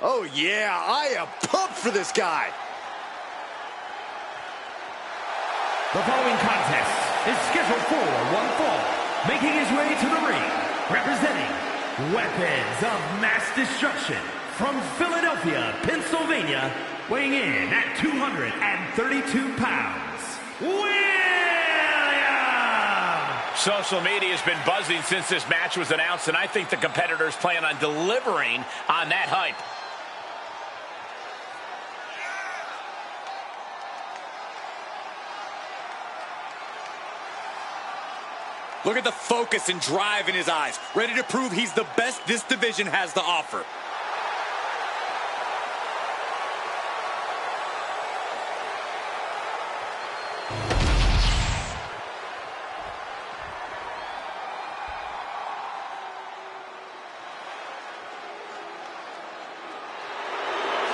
Oh, yeah, I am pumped for this guy. The following contest is scheduled for one fall. Making his way to the ring, representing Weapons of Mass Destruction from Philadelphia, Pennsylvania, weighing in at 232 pounds, William! Social media has been buzzing since this match was announced, and I think the competitors plan on delivering on that hype. Look at the focus and drive in his eyes, ready to prove he's the best this division has to offer.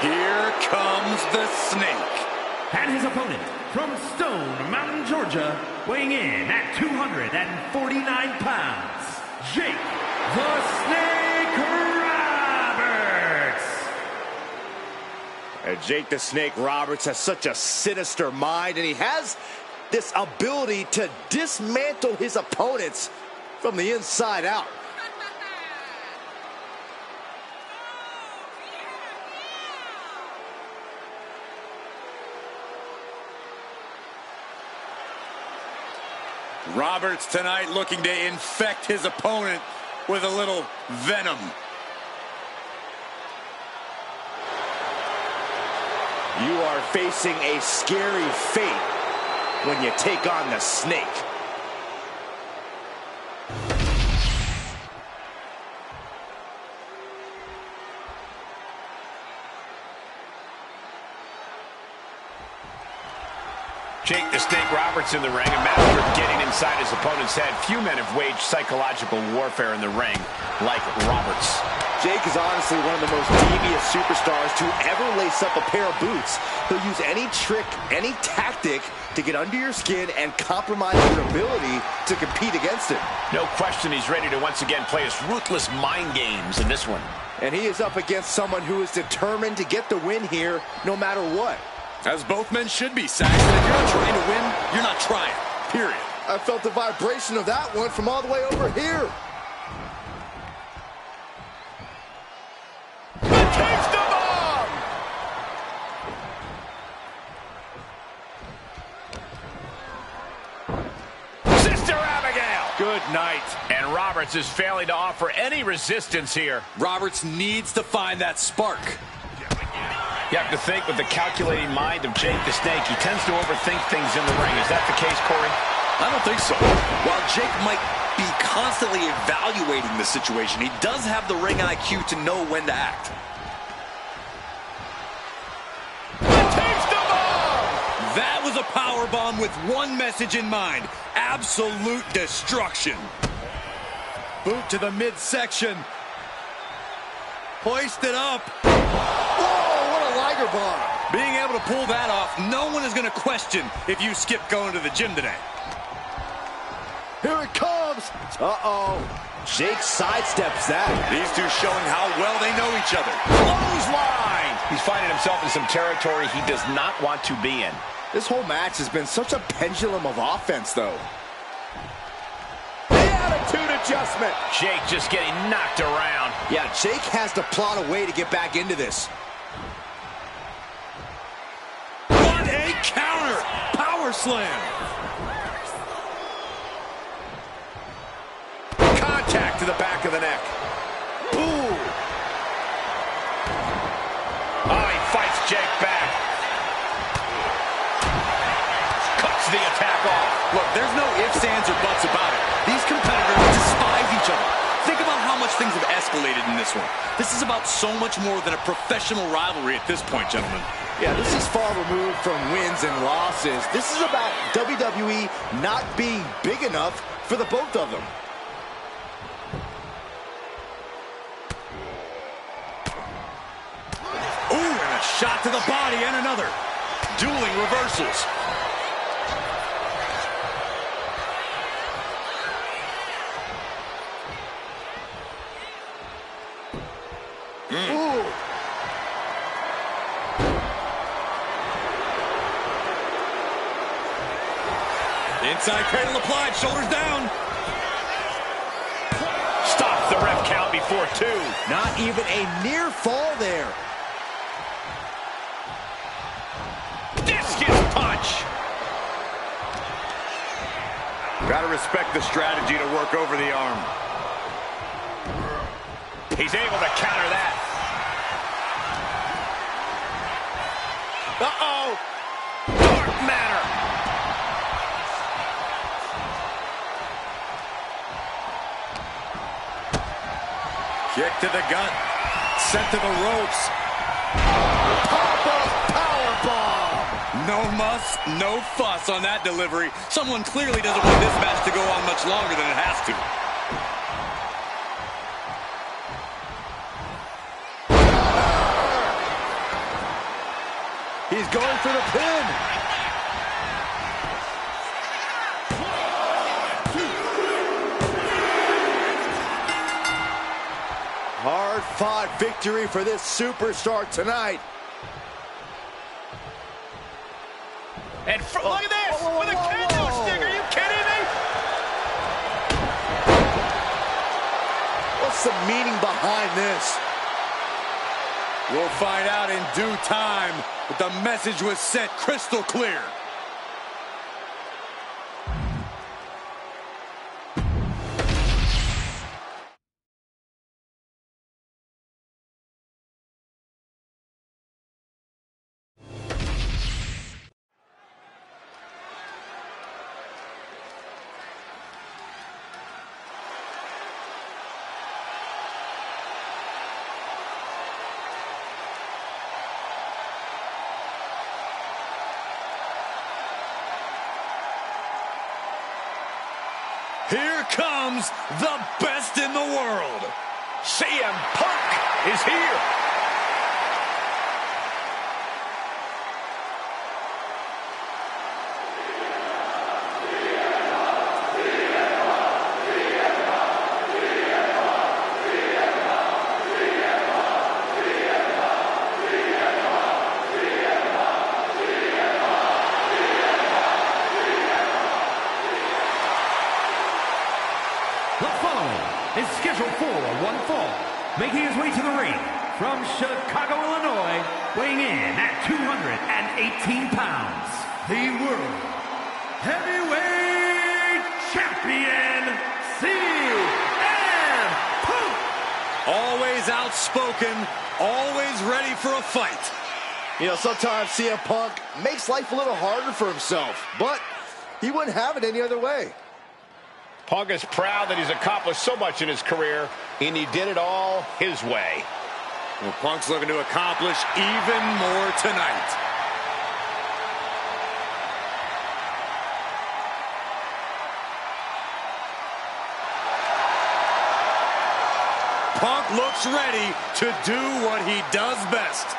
Here comes the Snake. And his opponent from Stone Mountain, Georgia, weighing in at 249 pounds, Jake the Snake Roberts. And Jake the Snake Roberts has such a sinister mind, and he has this ability to dismantle his opponents from the inside out. Roberts tonight looking to infect his opponent with a little venom. You are facing a scary fate when you take on the Snake. Jake the Snake Roberts in the ring, a master of getting inside his opponent's head. Few men have waged psychological warfare in the ring like Roberts. Jake is honestly one of the most devious superstars to ever lace up a pair of boots. He'll use any trick, any tactic to get under your skin and compromise your ability to compete against it. No question he's ready to once again play his ruthless mind games in this one. And he is up against someone who is determined to get the win here no matter what. As both men should be, Saxton. If you're not trying to win, you're not trying. Period. I felt the vibration of that one from all the way over here. Takes the bomb! Sister Abigail! Good night. And Roberts is failing to offer any resistance here. Roberts needs to find that spark. You have to think with the calculating mind of Jake the Snake, he tends to overthink things in the ring. Is that the case, Corey? I don't think so. While Jake might be constantly evaluating the situation, he does have the ring IQ to know when to act. Takes the bomb! That was a power bomb with one message in mind: absolute destruction. Boot to the midsection. Hoist it up. Liger bomb. Being able to pull that off, no one is going to question if you skip going to the gym today. Here it comes. Uh-oh. Jake sidesteps that. These two showing how well they know each other. Clothesline! He's finding himself in some territory he does not want to be in. This whole match has been such a pendulum of offense, though. The attitude adjustment. Jake just getting knocked around. Yeah, Jake has to plot a way to get back into this. What a counter! Power slam! Contact to the back of the neck. Ooh! Oh, he fights Jake back. Cuts the attack off. Look, there's no ifs, ands, or buts about it. These competitors despise each other. Think about how much things have escalated in this one. This is about so much more than a professional rivalry at this point, gentlemen. Yeah, this is far removed from wins and losses. This is about WWE not being big enough for the both of them. Ooh, and a shot to the body and another. Dueling reversals. Ooh. Inside cradle applied, shoulders down. Stop the ref count before 2. Not even a near fall there. Discus punch. Gotta respect the strategy to work over the arm. He's able to counter that. Uh-oh! Dark matter. Kick to the gut. Sent to the ropes. Pop-up powerbomb. No muss, no fuss on that delivery. Someone clearly doesn't want this match to go on much longer than it has to. He's going for the pin. Hard-fought victory for this superstar tonight. And look at this, with a kendo stick. Are you kidding me? What's the meaning behind this? We'll find out in due time, but the message was sent crystal clear. Here comes the best in the world. CM Punk is here. The following is scheduled for one fall, making his way to the ring from Chicago, Illinois, weighing in at 218 pounds, the World Heavyweight Champion, CM Punk! Always outspoken, always ready for a fight. You know, sometimes CM Punk makes life a little harder for himself, but he wouldn't have it any other way. Punk is proud that he's accomplished so much in his career, and he did it all his way. Well, Punk's looking to accomplish even more tonight. Punk looks ready to do what he does best.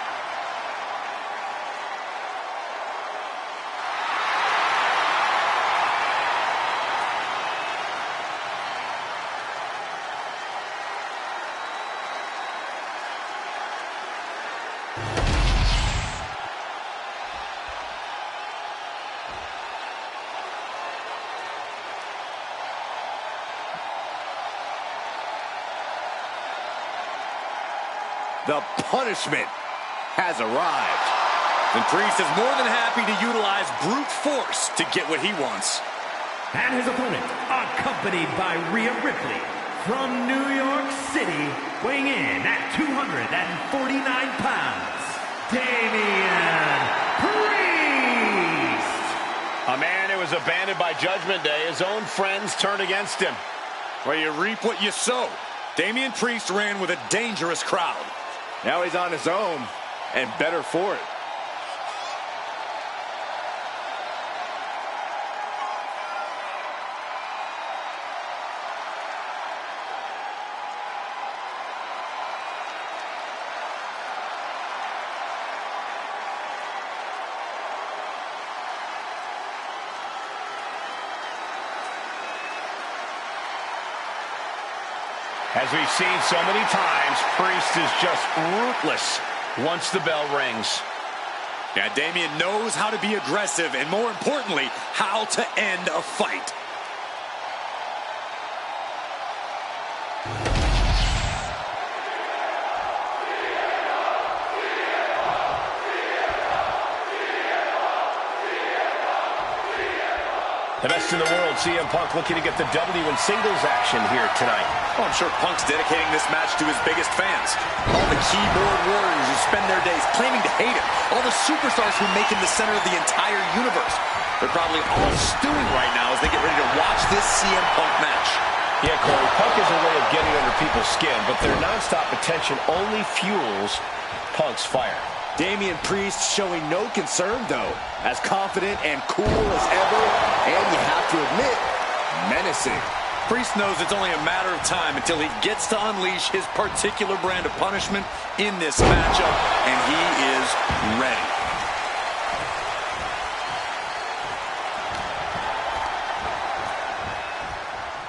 The punishment has arrived. And Priest is more than happy to utilize brute force to get what he wants. And his opponent, accompanied by Rhea Ripley from New York City, weighing in at 249 pounds, Damian Priest! A man who was abandoned by Judgment Day, his own friends turned against him. Well, you reap what you sow. Damian Priest ran with a dangerous crowd. Now he's on his own, and better for it. As we've seen so many times, Priest is just ruthless once the bell rings. Yeah, Damian knows how to be aggressive and, more importantly, how to end a fight. The best in the world, CM Punk looking to get the W in singles action here tonight. Well, I'm sure Punk's dedicating this match to his biggest fans. All the keyboard warriors who spend their days claiming to hate him. All the superstars who make him the center of the entire universe. They're probably all stewing right now as they get ready to watch this CM Punk match. Yeah, Corey, Punk is a way of getting under people's skin, but their nonstop attention only fuels Punk's fire. Damian Priest showing no concern, though, as confident and cool as ever, and you have to admit, menacing. Priest knows it's only a matter of time until he gets to unleash his particular brand of punishment in this matchup, and he is ready.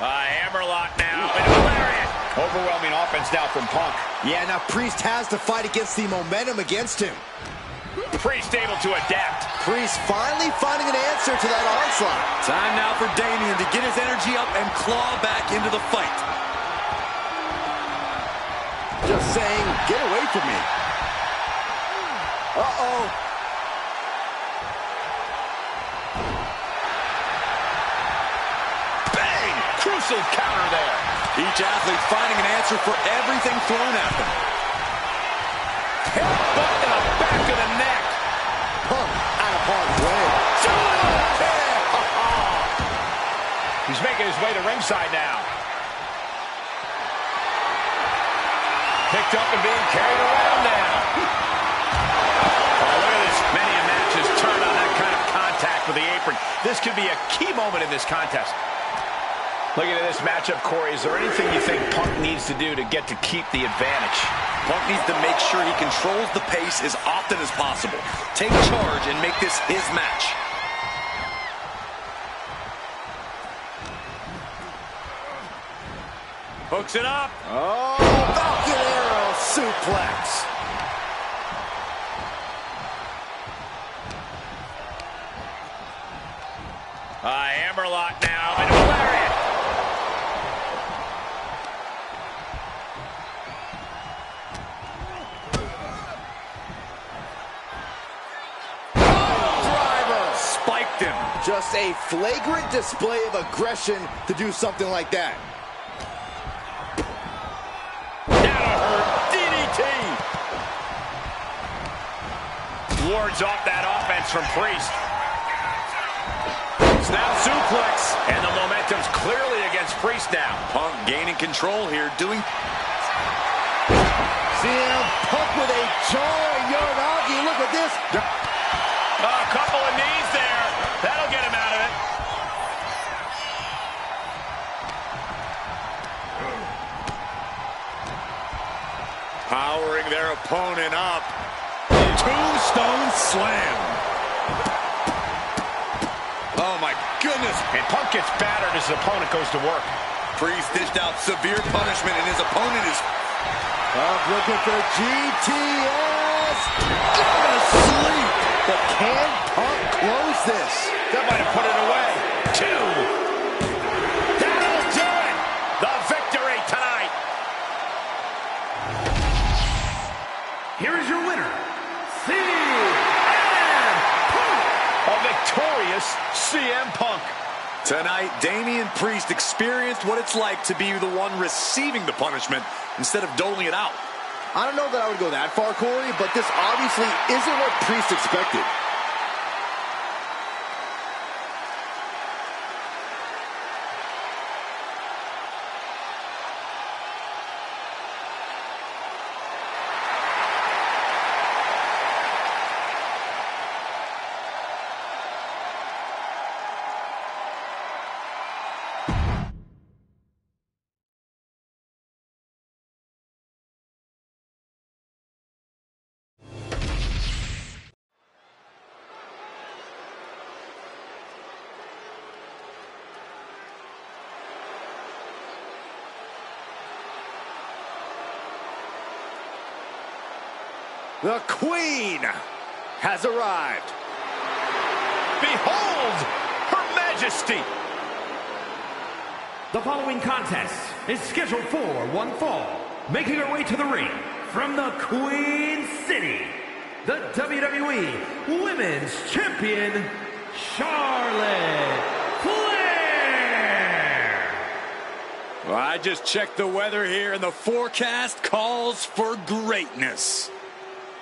Hammerlock now, and hilarious. Overwhelming offense now from Punk. Yeah, now Priest has to fight against the momentum against him. Priest able to adapt. Priest finally finding an answer to that onslaught. Time now for Damian to get his energy up and claw back into the fight. Just saying, get away from me. Uh-oh. Bang! Crucial counter there. Each athlete finding an answer for everything thrown at them. Headbutt in the back of the neck. Punk out of harm's way. He's making his way to ringside now. Picked up and being carried around now. Oh, look at this. Many matches turn on that kind of contact with the apron. This could be a key moment in this contest. Looking at this matchup, Corey, is there anything you think Punk needs to do to get to keep the advantage? Punk needs to make sure he controls the pace as often as possible. Take charge and make this his match. Hooks it up. Oh, Falcon Arrow suplex. Hammerlock now, and hilarious. Spiked him. Just a flagrant display of aggression to do something like that. That'll hurt. DDT. Wards off that offense from Priest. Snap suplex. And the momentum's clearly against Priest now. Punk gaining control here, doing... CM Punk with a jarring Uranagi. Look at this. A couple of knees there. That'll get him out of it. Powering their opponent up. Tombstone slam. Oh, my goodness. And Punk gets battered as his opponent goes to work. Priest dished out severe punishment, and his opponent is... Punk looking for GTS. Go to sleep. But can Punk close this? That might have put it away. 2. That'll do it. The victory tonight. Here is your winner, CM Punk. A victorious CM Punk. Tonight, Damian Priest experienced what it's like to be the one receiving the punishment instead of doling it out. I don't know that I would go that far, Corey, but this obviously isn't what Priest expected. The Queen has arrived. Behold her majesty. The following contest is scheduled for one fall. Making her way to the ring from the Queen City, the WWE Women's Champion, Charlotte Flair. Well, I just checked the weather here, and the forecast calls for greatness.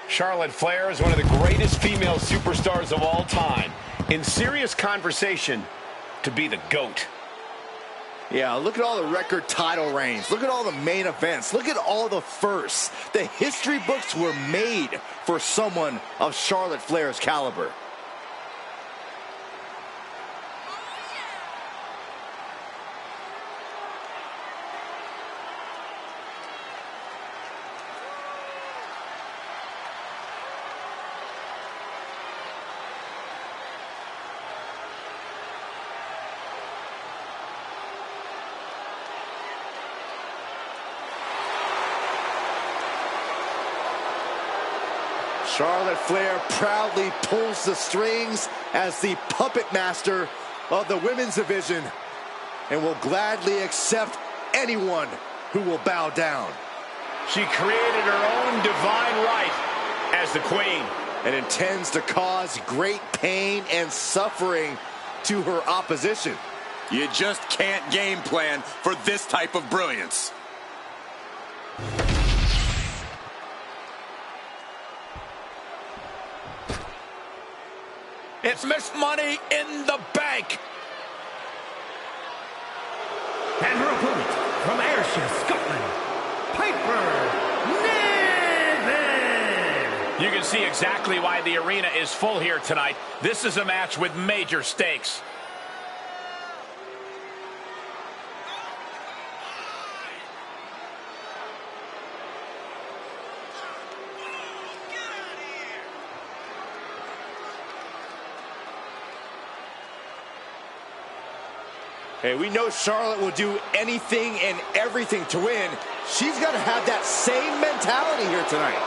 Charlotte Flair is one of the greatest female superstars of all time. In serious conversation to be the GOAT. Yeah, look at all the record title reigns. Look at all the main events. Look at all the firsts. The history books were made for someone of Charlotte Flair's caliber. Charlotte Flair proudly pulls the strings as the puppet master of the women's division and will gladly accept anyone who will bow down. She created her own divine right as the queen. And intends to cause great pain and suffering to her opposition. You just can't game plan for this type of brilliance. It's Miss Money in the Bank. And her opponent from Ayrshire, Scotland, Piper Niven. You can see exactly why the arena is full here tonight. This is a match with major stakes. Hey, we know Charlotte will do anything and everything to win. She's got to have that same mentality here tonight.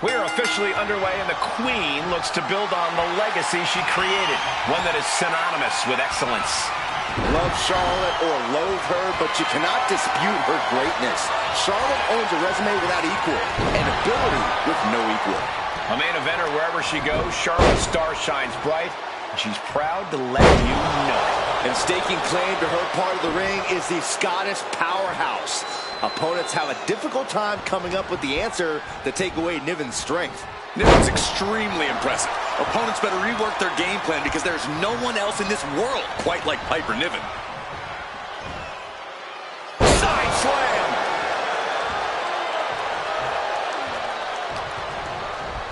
We're officially underway, and the Queen looks to build on the legacy she created, one that is synonymous with excellence. Love Charlotte or loathe her, but you cannot dispute her greatness. Charlotte owns a resume without equal, and ability with no equal. A main eventer wherever she goes, Charlotte's star shines bright, and she's proud to let you know it. And staking claim to her part of the ring is the Scottish powerhouse. Opponents have a difficult time coming up with the answer to take away Niven's strength. Niven's extremely impressive. Opponents better rework their game plan because there's no one else in this world quite like Piper Niven. Side slam!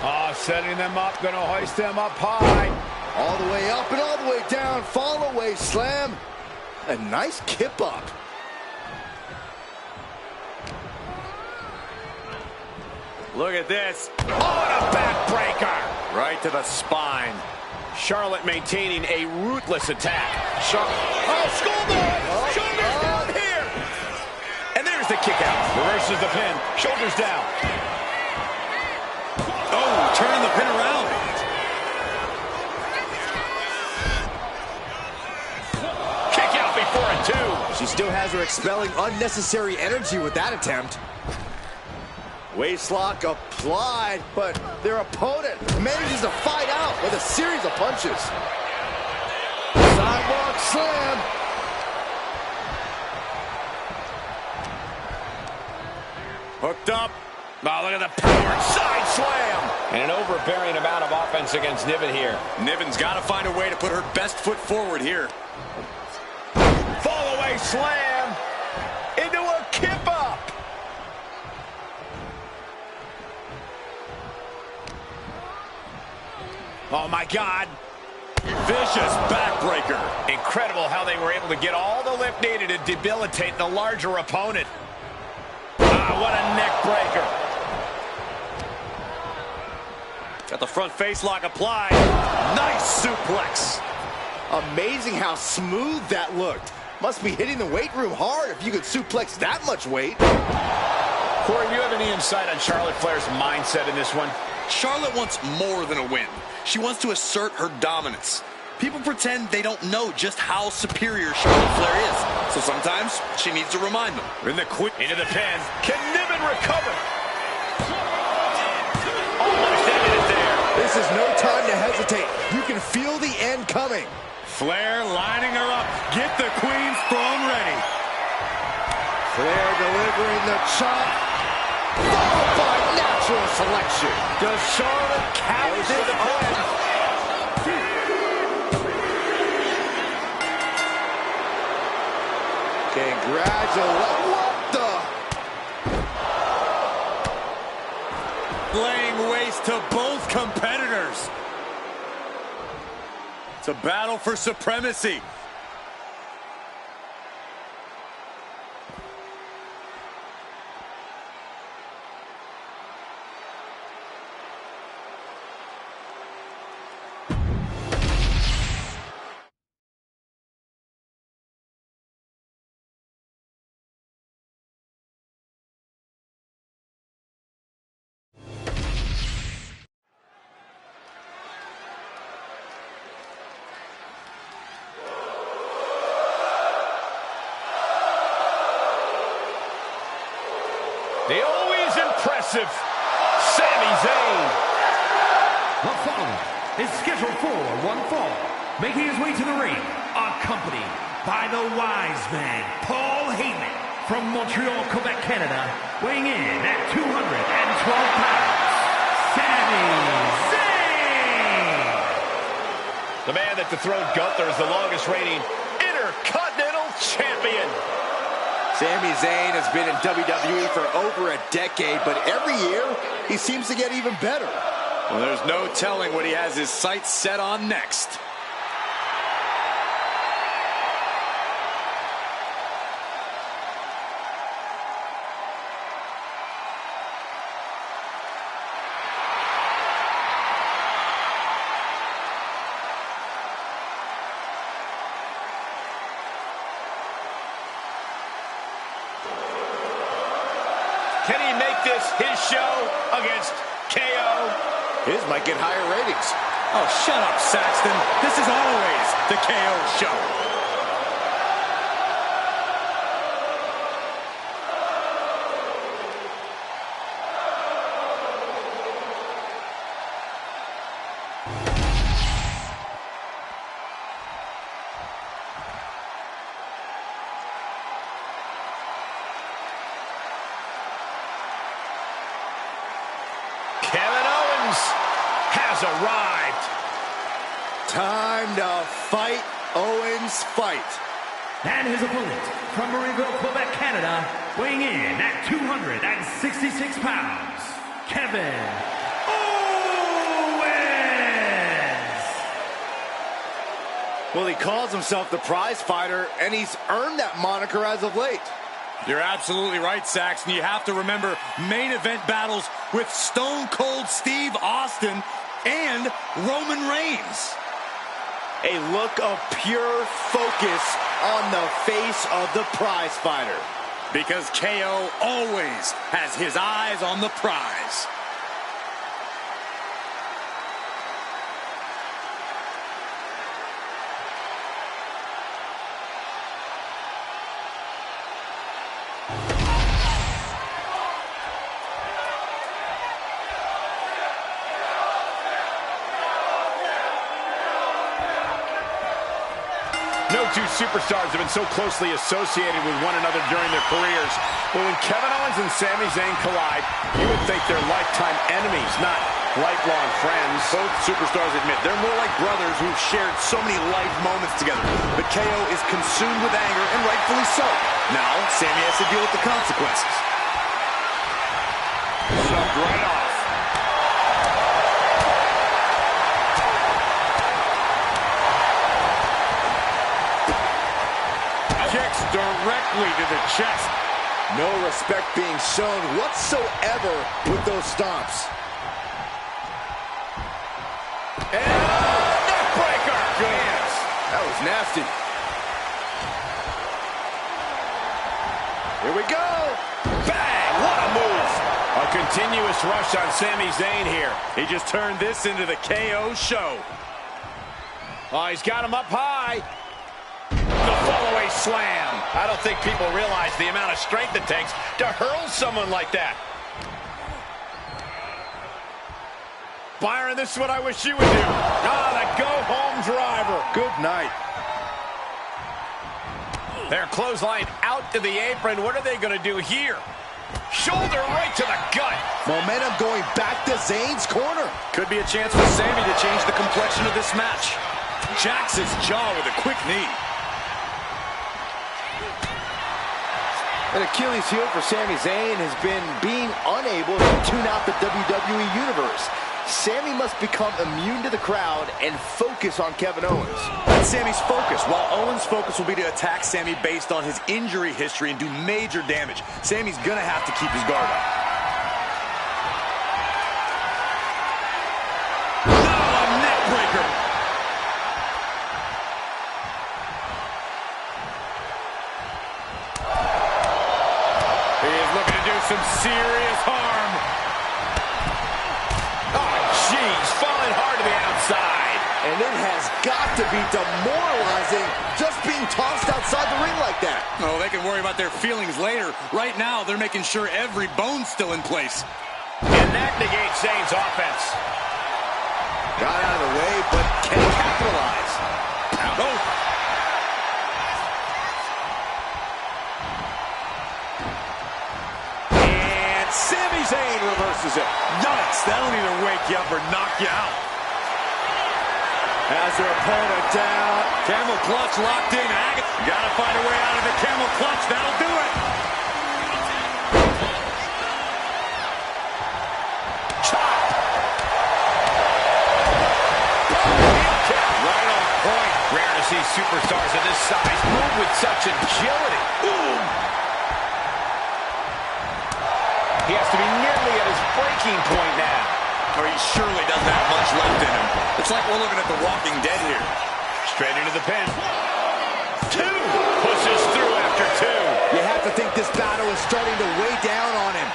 Oh, setting them up, gonna hoist them up high. All the way up and all the way down, fall away slam. A nice kip up. Look at this. Oh, and a backbreaker! Right to the spine. Charlotte maintaining a ruthless attack. Oh, schoolboy! Shoulders down here! And there's the kick out. Reverses the pin. Shoulders down. Oh, turning the pin around. Kick out before a two. She still has her expelling unnecessary energy with that attempt. Waistlock applied, but their opponent manages to fight out with a series of punches. Sidewalk slam. Hooked up. Oh, look at the power. Side slam. And an overbearing amount of offense against Niven here. Niven's got to find a way to put her best foot forward here. Fall away slam. Into a kip up. Oh, my God. Vicious backbreaker. Incredible how they were able to get all the lift needed to debilitate the larger opponent. Ah, what a neck breaker. Got the front face lock applied. Nice suplex. Amazing how smooth that looked. Must be hitting the weight room hard if you could suplex that much weight. Corey, do you have any insight on Charlotte Flair's mindset in this one? Charlotte wants more than a win. She wants to assert her dominance. People pretend they don't know just how superior Charlotte Flair is. So sometimes she needs to remind them. In the quick into the pen. Can Niven recover? Almost ended it there. This is no time to hesitate. You can feel the end coming. Flair lining her up. Get the Queen's throne ready. Flair delivering the chop. Followed by natural selection. Does Charlotte count this in? Congratulations. What the? Laying waste to both competitors. It's a battle for supremacy. The always impressive Sami Zayn. The following is scheduled for one fall, making his way to the ring, accompanied by the wise man, Paul Heyman, from Montreal, Quebec, Canada, weighing in at 212 pounds, Sami Zayn. The man that dethroned Gunther is the longest reigning Intercontinental Champion. Sami Zayn has been in WWE for over a decade, but every year he seems to get even better. Well, there's no telling what he has his sights set on next. Can he make this his show against KO? His might get higher ratings. Oh, shut up, Saxton. This is always the KO show. Kevin Owens has arrived. Time to fight Owens fight. And his opponent from Marieville, Quebec, Canada, weighing in at 266 pounds, Kevin Owens. Well, he calls himself the prize fighter, and he's earned that moniker as of late. You're absolutely right, Saxton. You have to remember main event battles with Stone Cold Steve Austin and Roman Reigns. A look of pure focus on the face of the prize fighter. Because KO always has his eyes on the prize. No two superstars have been so closely associated with one another during their careers. But when Kevin Owens and Sami Zayn collide, you would think they're lifetime enemies, not lifelong friends. Both superstars admit they're more like brothers who've shared so many life moments together. But KO is consumed with anger, and rightfully so. Now, Sami has to deal with the consequences. Shoved right off. Kicks directly to the chest. No respect being shown whatsoever with those stomps. nasty. Here we go. Bang! What a move! A continuous rush on Sami Zayn here. He just turned this into the KO show. Oh, he's got him up high. The follow-away slam. I don't think people realize the amount of strength it takes to hurl someone like that. Byron, this is what I wish you would do. Ah, the go-home driver. Good night. Their clothesline out to the apron. What are they going to do here? Shoulder right to the gut. Momentum going back to Zayn's corner. Could be a chance for Sami to change the complexion of this match. Jacks his jaw with a quick knee. An Achilles heel for Sami Zayn has been being unable to tune out the WWE Universe. Sami must become immune to the crowd and focus on Kevin Owens. That's Sami's focus, while Owens' focus will be to attack Sami based on his injury history and do major damage. Sami's gonna have to keep his guard up. Now a neck breaker. He is looking to do some serious harm. Oh, jeez, falling hard to the outside. And it has got to be demoralizing just being tossed outside the ring like that. Oh, they can worry about their feelings later. Right now, they're making sure every bone's still in place. And that negates Zayn's offense. Got out of the way, but can he capitalize? Oh. And Sami Zayn reverses it. Yikes, that'll either wake you up or knock you out. Has their opponent down. Camel clutch locked in. Gotta find a way out of the camel clutch. That'll do it. Chop. Right on point. Rare to see superstars of this size move with such agility. Ooh. He has to be nearly at his breaking point now. Or he surely doesn't have much left in him. It's like we're looking at The Walking Dead here. Straight into the pin. Two. Pushes through after two. You have to think this battle is starting to weigh down on him.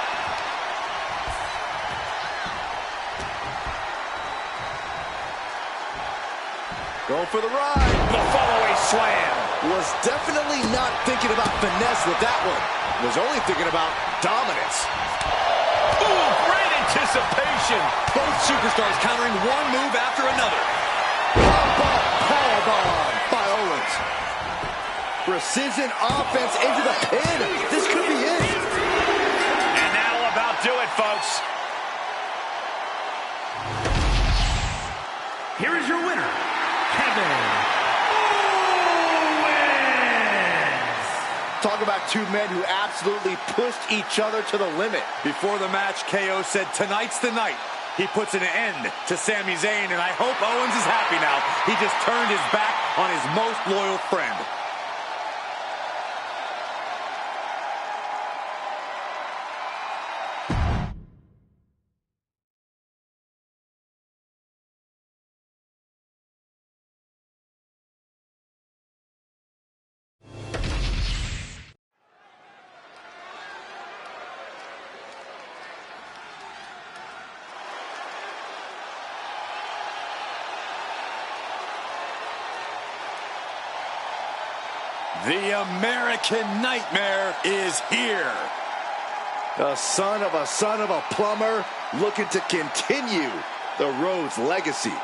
Going for the ride. The follow-away slam. Was definitely not thinking about finesse with that one. Was only thinking about dominance. Ooh, great anticipation. Both superstars countering one move after another. Powerbomb by Owens. Precision offense into the pin. This could be it. And that'll about do it, folks. Here is your winner, Kevin Owens. Talk about two men who absolutely pushed each other to the limit. Before the match, KO said, tonight's the night. He puts an end to Sami Zayn, and I hope Owens is happy now. He just turned his back on his most loyal friend. The American Nightmare is here. The son of a plumber looking to continue the Rhodes legacy.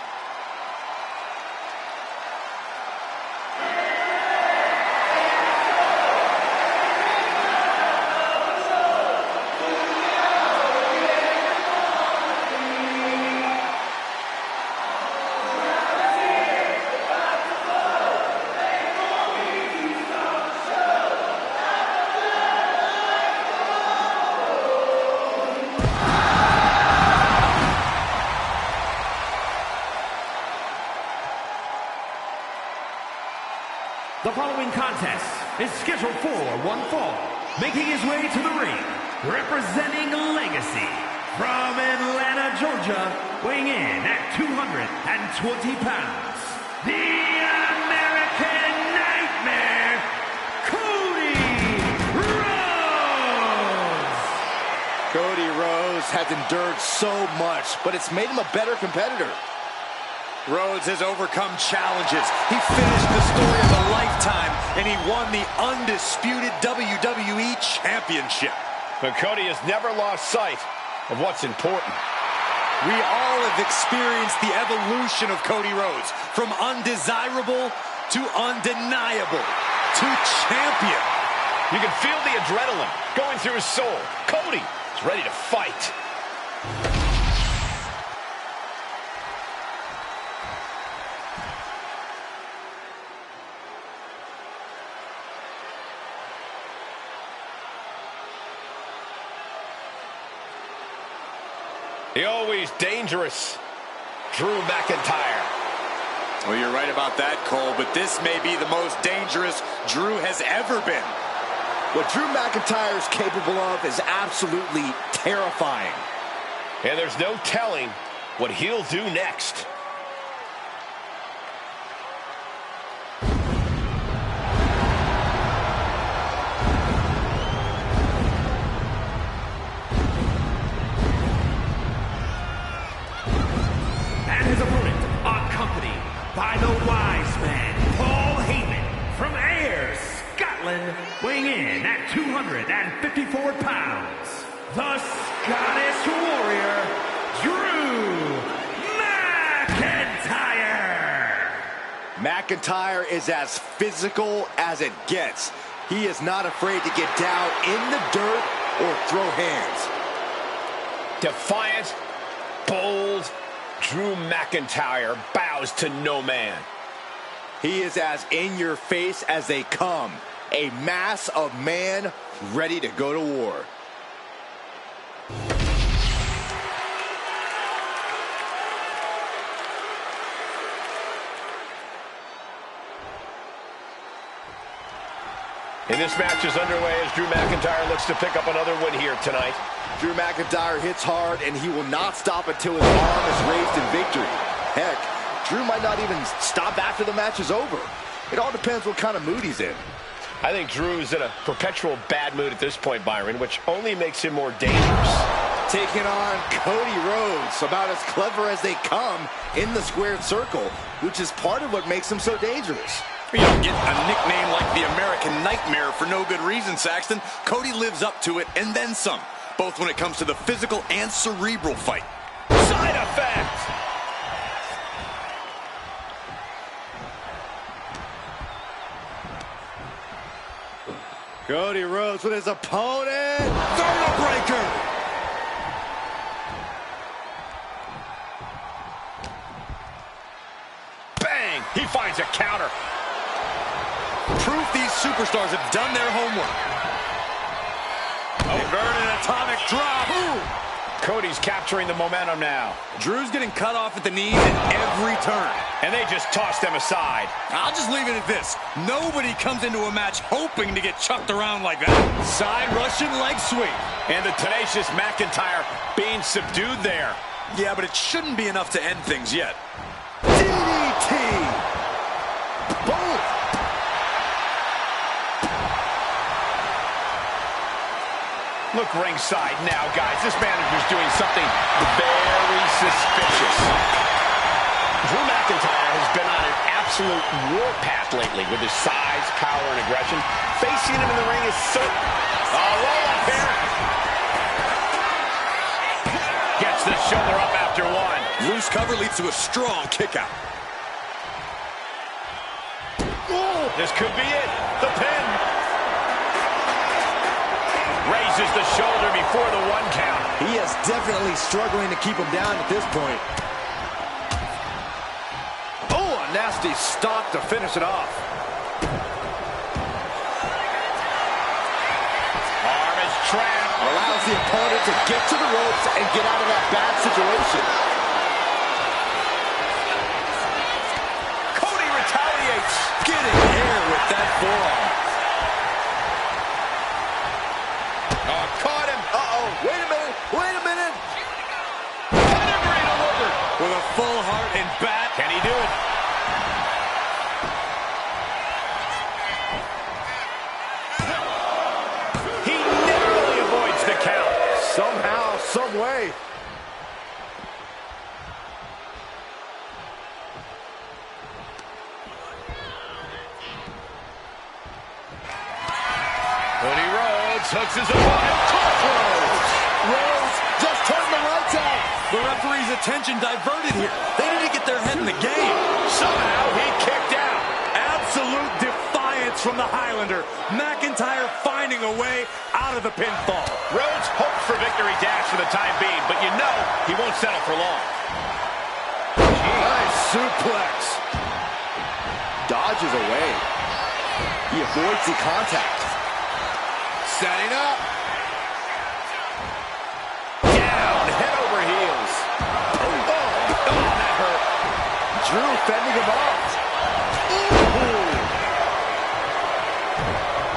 The following contest is scheduled for one fall. Making his way to the ring, representing Legacy from Atlanta, Georgia, weighing in at 220 pounds, the American has endured so much, but it's made him a better competitor. Rhodes has overcome challenges. He finished the story of a lifetime, and he won the undisputed WWE Championship. But Cody has never lost sight of what's important. We all have experienced the evolution of Cody Rhodes, from undesirable to undeniable to champion. You can feel the adrenaline going through his soul. Cody is ready to fight. The always dangerous Drew McIntyre. Well, you're right about that, Cole, but this may be the most dangerous Drew has ever been. What Drew McIntyre is capable of is absolutely terrifying. And there's no telling what he'll do next. And his opponent, accompanied by the wise man, Paul Heyman, from Ayr, Scotland, weighing in at 254 pounds, the Scottish Warrior, Drew McIntyre. McIntyre is as physical as it gets. He is not afraid to get down in the dirt or throw hands. Defiant, bold, Drew McIntyre bows to no man. He is as in your face as they come. A mass of man ready to go to war. And this match is underway as Drew McIntyre looks to pick up another win here tonight. Drew McIntyre hits hard, and he will not stop until his arm is raised in victory. Heck, Drew might not even stop after the match is over. It all depends what kind of mood he's in. I think Drew's in a perpetual bad mood at this point, Byron, which only makes him more dangerous. Taking on Cody Rhodes, about as clever as they come in the squared circle, which is part of what makes him so dangerous. You don't get a nickname like the American Nightmare for no good reason, Saxton. Cody lives up to it and then some, both when it comes to the physical and cerebral fight. Side effect! Cody Rhodes with his opponent. Throw breaker. Bang! He finds a counter. Proof these superstars have done their homework. Inverted atomic drop. Ooh. Cody's capturing the momentum now. Drew's getting cut off at the knees at every turn. And they just toss them aside. I'll just leave it at this. Nobody comes into a match hoping to get chucked around like that. Side Russian leg sweep. And the tenacious McIntyre being subdued there. Yeah, but it shouldn't be enough to end things yet. DDT. Boom. Look ringside now, guys. This manager's doing something very suspicious. Drew McIntyre has been on an absolute warpath lately with his size, power, and aggression. Facing him in the ring is certain. Roll up here. Gets the shoulder up after one. Loose cover leads to a strong kick out. Ooh, this could be it. The pin. Raises the shoulder before the one count. He is definitely struggling to keep him down at this point. Oh, a nasty stop to finish it off. Arm is trapped. Allows the opponent to get to the ropes and get out of that bad situation. Cody retaliates. Getting air with that forearm. Oh, caught him. Uh-oh, wait a minute, wait a minute. Pedigree delivered. With a full heart and bat. Can he do it? He narrowly avoids the count. Somehow, some way, away. Cody Rhodes hooks his opponent. Rhodes just turned the lights out. The referee's attention diverted here. They need to get their head in the game. Somehow he kicked out. Absolute defiance from the Highlander. McIntyre finding a way out of the pinfall. Rhodes hopes for victory dash for the time being, but you know he won't settle for long. Nice suplex. Dodges away. He avoids the contact. Setting up. Down, head over heels. Oh, that hurt. Drew fending him off. Ooh.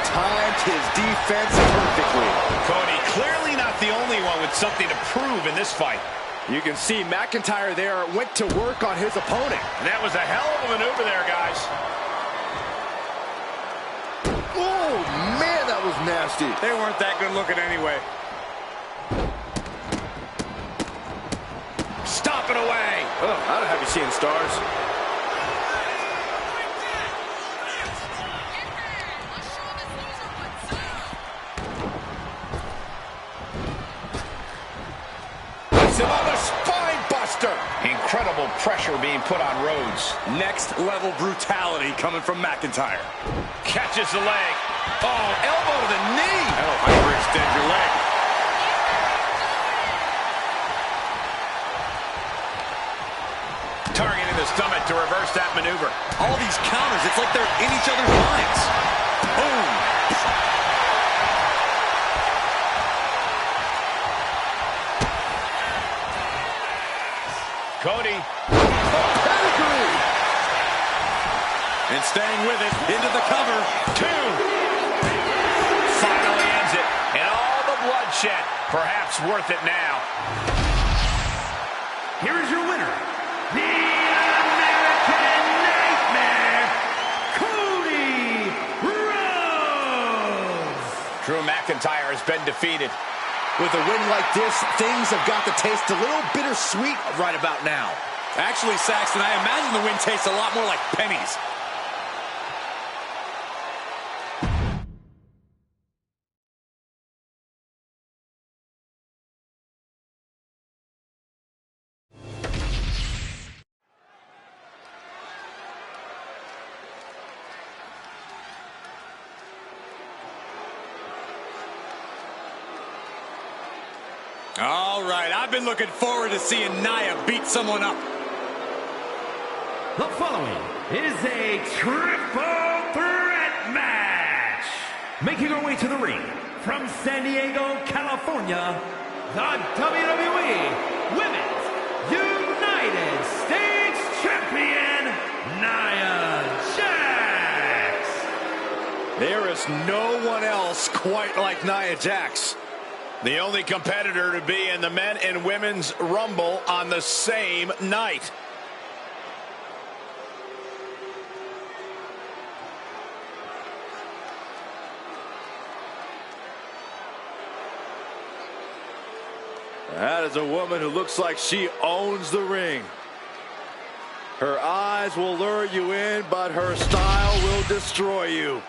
Timed his defense perfectly. Cody clearly not the only one with something to prove in this fight. You can see McIntyre there went to work on his opponent. And that was a hell of a maneuver there, guys. Oh, man, that was nasty. They weren't that good looking anyway. Stop it away. Oh, I don't have you seeing stars. Puts him on the spine buster. Incredible pressure being put on Rhodes. Next level brutality coming from McIntyre. Catches the leg. Oh, elbow to the knee. That'll hyperextend your leg. Targeting the stomach to reverse that maneuver. All these counters, it's like they're in each other's minds. Boom. Cody. Pedigree. And staying with it, into the cover. 2. Finally ends it. And all the bloodshed. Perhaps worth it now. Here is your winner, the American Nightmare, Cody Rhodes. Drew McIntyre has been defeated. With a win like this, things have got to taste a little bittersweet right about now. Actually, Saxton, I imagine the win tastes a lot more like pennies. All right, I've been looking forward to seeing Nia beat someone up. The following is a triple threat match. Making our way to the ring from San Diego, California, the WWE Women's United States Champion, Nia Jax. There is no one else quite like Nia Jax. The only competitor to be in the men and women's Rumble on the same night. That is a woman who looks like she owns the ring. Her eyes will lure you in, but her style will destroy you.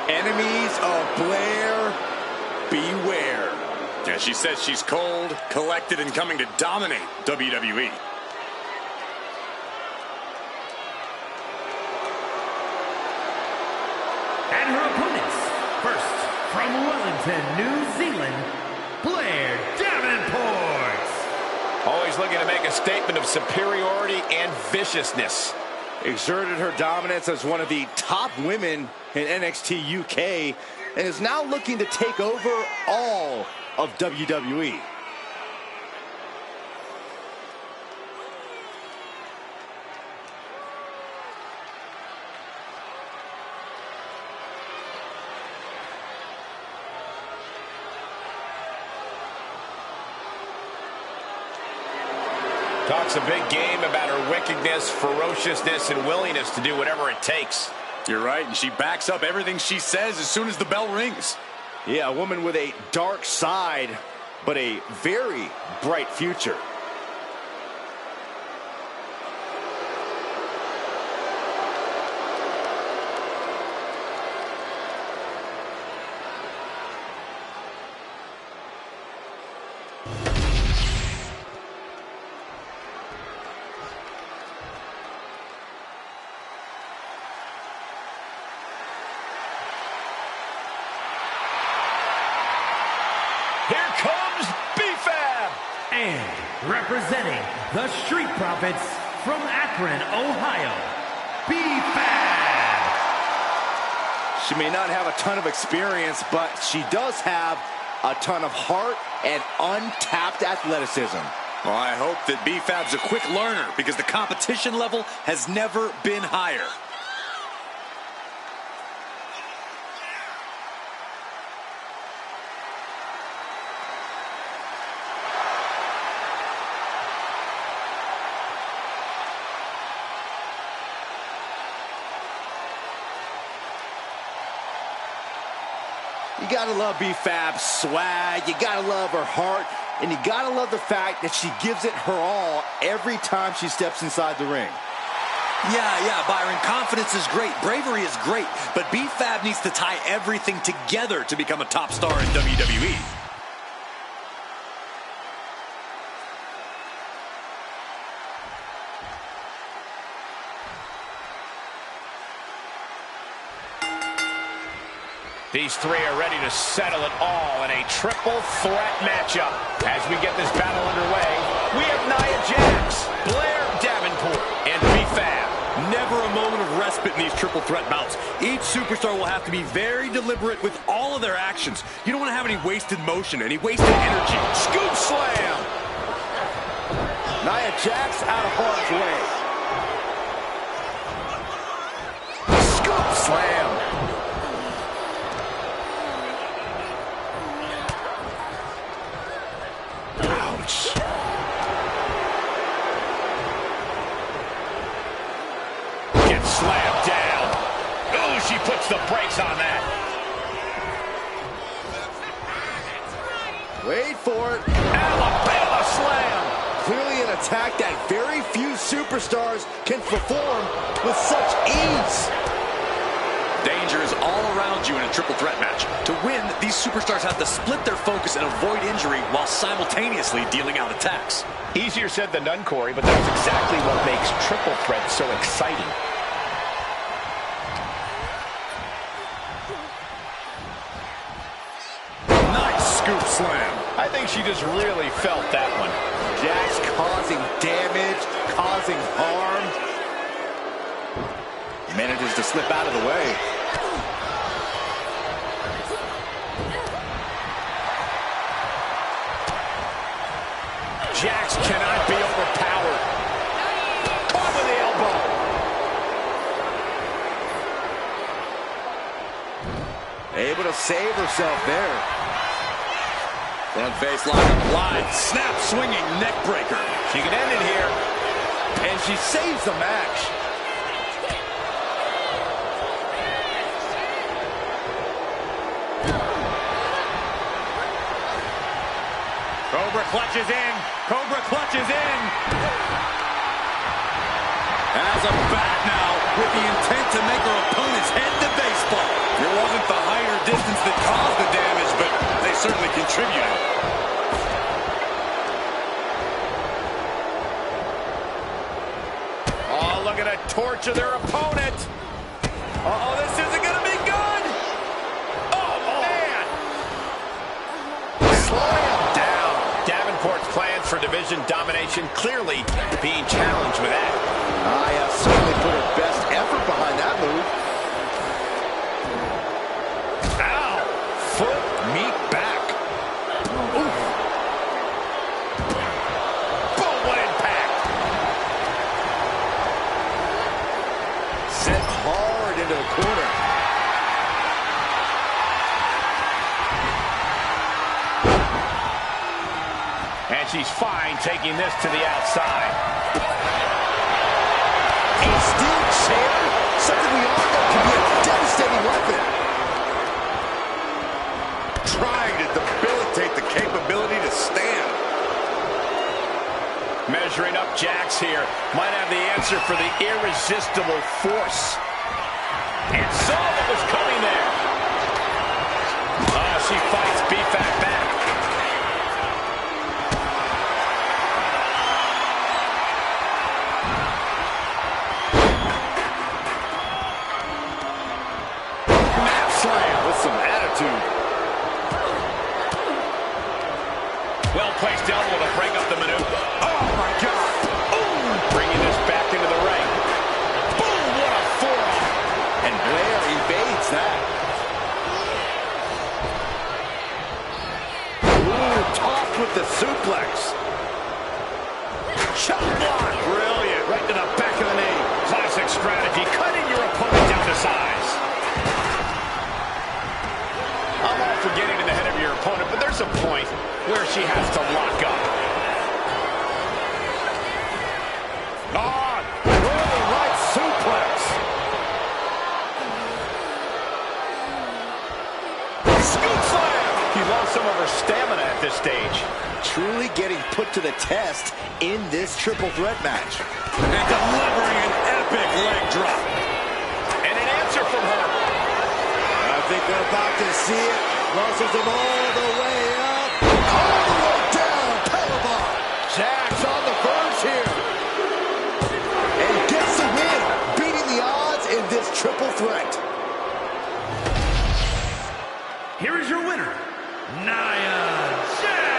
Enemies of Blair, beware. Yeah, she says she's cold, collected, and coming to dominate WWE. And her opponents, first from Wellington, New Zealand, Blair Davenport. Always looking to make a statement of superiority and viciousness. Exerted her dominance as one of the top women in NXT UK and is now looking to take over all of WWE. Talks a big game about her wickedness, ferociousness, and willingness to do whatever it takes. You're right, and she backs up everything she says as soon as the bell rings. Yeah, a woman with a dark side, but a very bright future. Here comes B-Fab! And representing the Street Profits from Akron, Ohio, B-Fab. She may not have a ton of experience, but she does have a ton of heart and untapped athleticism. Well, I hope that B-Fab's a quick learner because the competition level has never been higher. You gotta love B-Fab's swag, you gotta love her heart, and you gotta love the fact that she gives it her all every time she steps inside the ring. Yeah, Byron, confidence is great, bravery is great, but B-Fab needs to tie everything together to become a top star in WWE. These three are ready to settle it all in a triple threat matchup. As we get this battle underway, we have Nia Jax, Blair Davenport, and B-Fab. Never a moment of respite in these triple threat bouts. Each superstar will have to be very deliberate with all of their actions. You don't want to have any wasted motion, any wasted energy. Scoop slam! Nia Jax out of harm's way. Scoop slam! Ouch! Gets slammed down. Oh, she puts the brakes on that. Wait for it. Alabama slam! Clearly an attack that very few superstars can perform with such ease. Danger is all around you in a triple threat match. To win, these superstars have to split their focus and avoid injury while simultaneously dealing out attacks. Easier said than done, Corey, but that's exactly what makes triple threat so exciting. Nice scoop slam. I think she just really felt that one. Jax causing damage, causing harm. Manages to slip out of the way. Jax cannot be overpowered. Caught with the elbow. Able to save herself there. Front face lock applied. Snap swinging neck breaker. She can end it here. And she saves the match. Cobra clutches in. Cobra clutches in. Has a bat now with the intent to make her opponent's head to baseball. It wasn't the height or distance that caused the damage, but they certainly contributed. Oh, look at her torture their opponent. Uh-oh, this isn't going to be good. Oh, man. Slam down. Davenport's plans for division domination clearly being challenged with that. Nia certainly put her best effort behind that move. Ow. Foot meet back. Oof. Boom, what impact. Set hard into the corner. And And she's fine taking this to the outside. A steel chair? Something we all know can be a devastating weapon. Trying to debilitate the capability to stand. Measuring up Jax here. Might have the answer for the irresistible force. And saw what was coming there. She fights BFAC back. Map slam with some attitude. Well-placed elbow to break up the maneuver. Oh, my God. Ooh, bringing this back into the ring. Boom, what a forearm. And Blair evades that. Ooh, tossed with the suplex. Chop block. Brilliant. Right to the back of the knee. Classic strategy, cutting your opponent down to size. I'm all for getting in the head of your opponent, but there's a point where she has to lock up. On. Rolling right suplex. Scoop slam. He lost some of her stamina at this stage. Truly getting put to the test in this triple threat match. And delivering an epic leg drop. And an answer from her. I think we're about to see it. Launches him all the way up. All the way down. Powerbomb. Jax on the verge here. And gets the win. Beating the odds in this triple threat. Here is your winner, Nia Jax.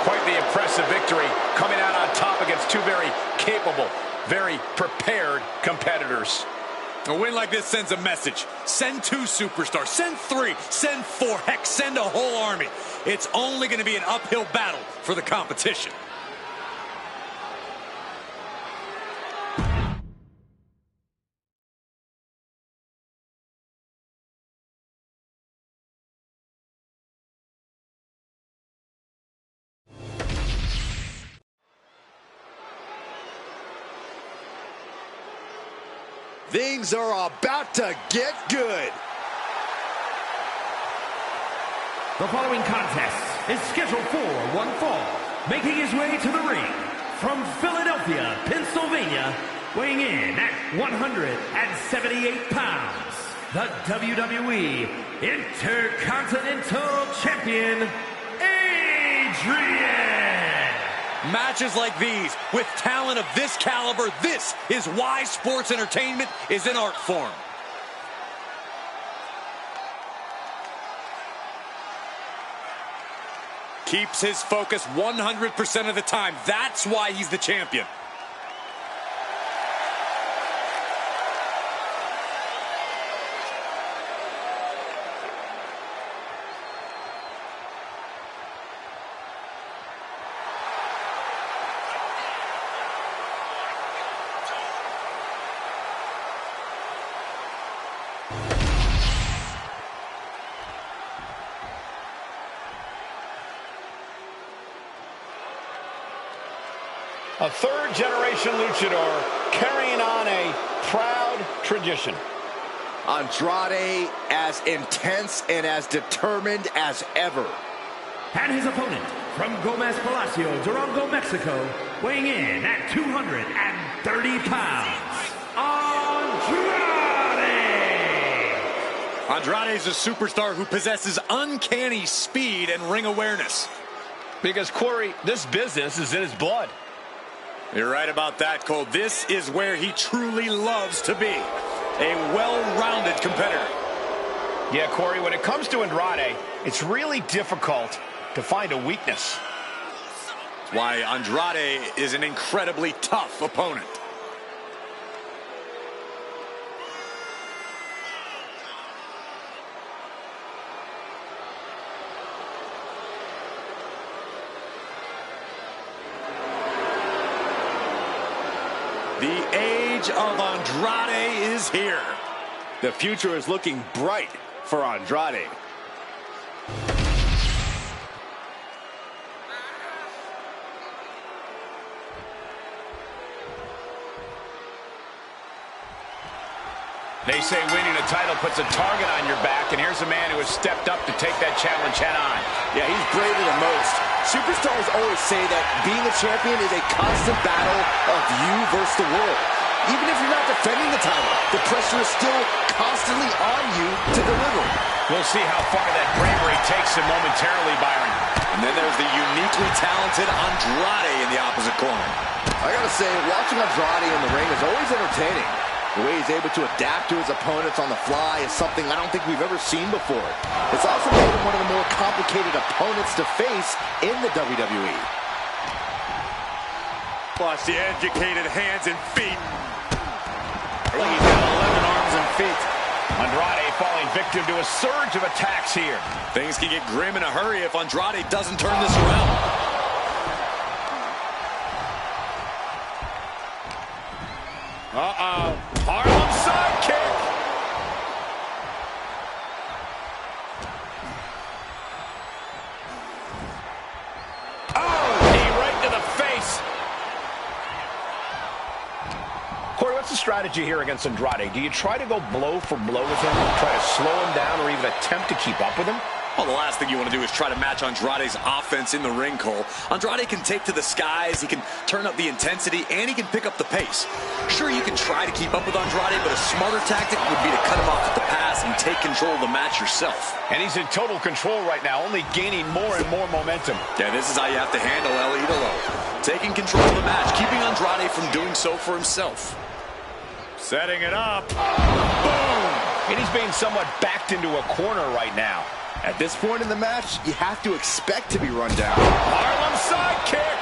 Quite the impressive victory, coming out on top against two very capable, very prepared competitors. A win like this sends a message. Send 2 superstars, send 3, send 4, heck, send a whole army. It's only going to be an uphill battle for the competition. Things are about to get good. The following contest is scheduled for one fall. Making his way to the ring from Philadelphia, Pennsylvania, weighing in at 178 pounds, the WWE Intercontinental Champion, Adrian. Matches like these, with talent of this caliber, this is why sports entertainment is an art form. Keeps his focus 100% of the time. That's why he's the champion. A third-generation luchador carrying on a proud tradition. Andrade as intense and as determined as ever. And his opponent from Gomez Palacio, Durango, Mexico, weighing in at 230 pounds, Andrade! Andrade is a superstar who possesses uncanny speed and ring awareness. Because, Corey, this business is in his blood. You're right about that, Cole. This is where he truly loves to be. A well-rounded competitor. Yeah, Corey, when it comes to Andrade, it's really difficult to find a weakness. That's why Andrade is an incredibly tough opponent. The age of Andrade is here. The future is looking bright for Andrade. They say winning a title puts a target on your back, and here's a man who has stepped up to take that challenge head-on. Yeah, he's braver than most. Superstars always say that being a champion is a constant battle of you versus the world. Even if you're not defending the title, the pressure is still constantly on you to deliver. We'll see how far that bravery takes him momentarily, Byron. And then there's the uniquely talented Andrade in the opposite corner. I gotta say, watching Andrade in the ring is always entertaining. The way he's able to adapt to his opponents on the fly is something I don't think we've ever seen before. It's also made him one of the more complicated opponents to face in the WWE. Watch the educated hands and feet. He's got 11 arms and feet. Andrade falling victim to a surge of attacks here. Things can get grim in a hurry if Andrade doesn't turn this around. Harlem sidekick. Oh, knee right to the face. Corey, what's the strategy here against Andrade? Do you try to go blow for blow with him, try to slow him down, or even attempt to keep up with him? Well, the last thing you want to do is try to match Andrade's offense in the ring, Cole. Andrade can take to the skies, he can turn up the intensity, and he can pick up the pace. Sure, you can try to keep up with Andrade, but a smarter tactic would be to cut him off at the pass and take control of the match yourself. And he's in total control right now, only gaining more and more momentum. Yeah, this is how you have to handle El Idolo. Taking control of the match, keeping Andrade from doing so for himself. Setting it up. Boom! And he's being somewhat backed into a corner right now. At this point in the match, you have to expect to be run down. Harlem sidekick!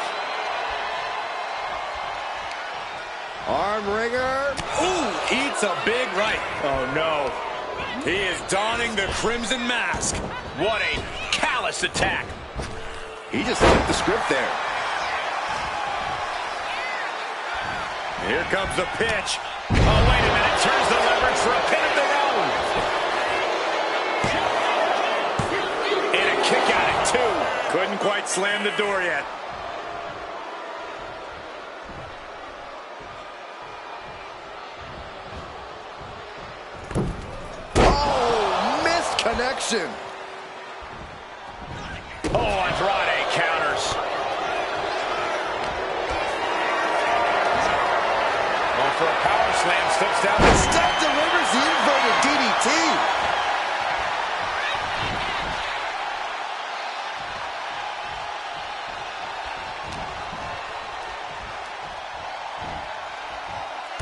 Arm wringer. Ooh, eats a big right. Oh, no. He is donning the crimson mask. What a callous attack. He just flipped the script there. Here comes the pitch. Oh, wait a minute. Turns the leverage for a pin of their own. And a kick out at two. Couldn't quite slam the door yet. Oh, missed connection. Oh, Andrade counters. Going for a power slam, slips down. The step delivers the inverted DDT.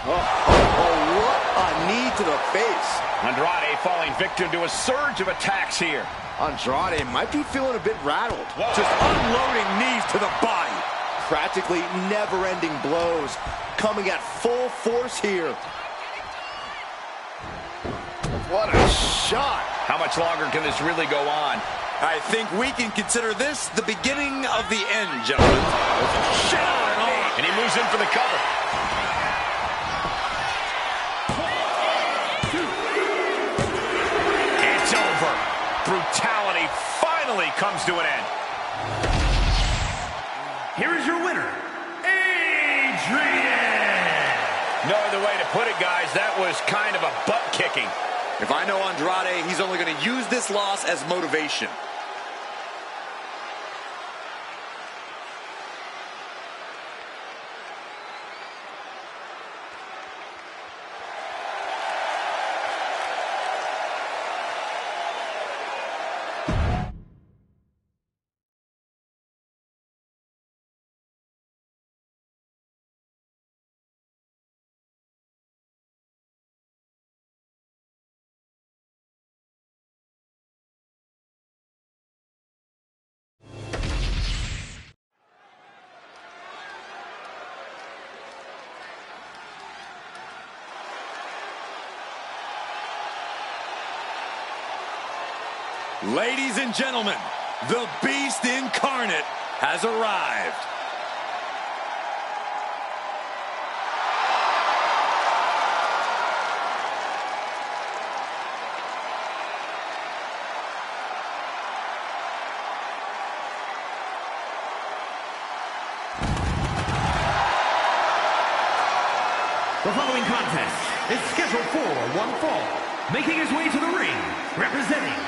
Oh, what a knee to the face. Andrade falling victim to a surge of attacks here. Andrade might be feeling a bit rattled. Whoa. Just unloading knees to the body. Practically never-ending blows coming at full force here. What a shot. How much longer can this really go on? I think we can consider this the beginning of the end, gentlemen. Shot! And he moves in for the cover. It's over. Brutality finally comes to an end. Here is your winner, Adrian. No other way to put it, guys. That was kind of a butt kicking. If I know Andrade, he's only going to use this loss as motivation. Ladies and gentlemen, the Beast Incarnate has arrived. The following contest is scheduled for one fall. Making his way to the ring, representing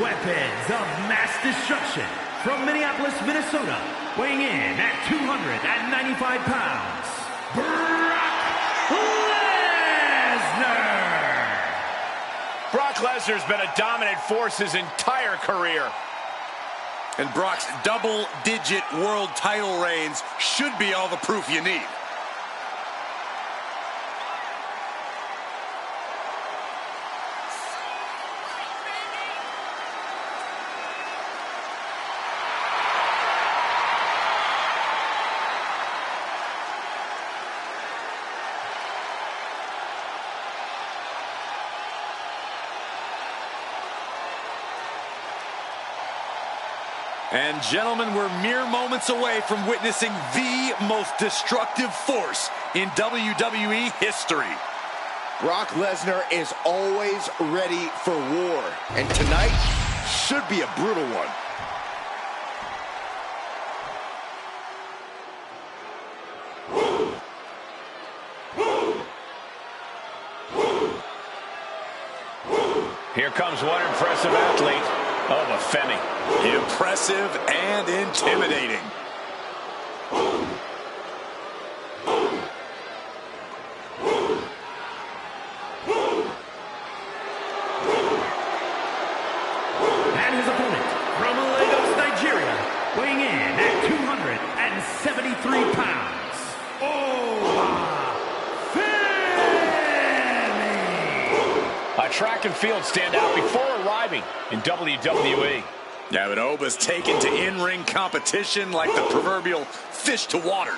Weapons of Mass Destruction from Minneapolis, Minnesota, weighing in at 295 pounds, Brock Lesnar! Brock Lesnar's been a dominant force his entire career. And Brock's double-digit world title reigns should be all the proof you need. And gentlemen, we're mere moments away from witnessing the most destructive force in WWE history. Brock Lesnar is always ready for war, and tonight should be a brutal one. Here comes one impressive athlete. Oh, the Femi. Impressive and intimidating. And his opponent from Lagos, Nigeria, weighing in at 273 pounds, A track and field standout before arriving in WWE. Yeah, but Oba's taken to in-ring competition like the proverbial fish to water.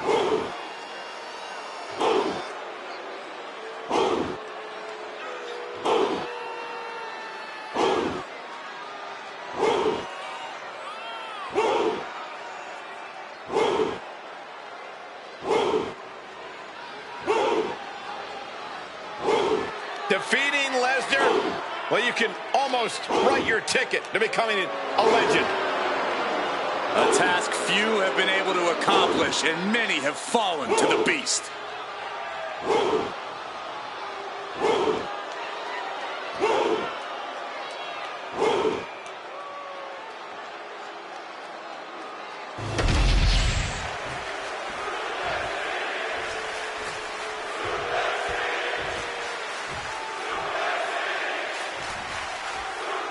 Defeating Lesnar, well, you can almost write your ticket to becoming a legend. A task few have been able to accomplish, and many have fallen to the beast.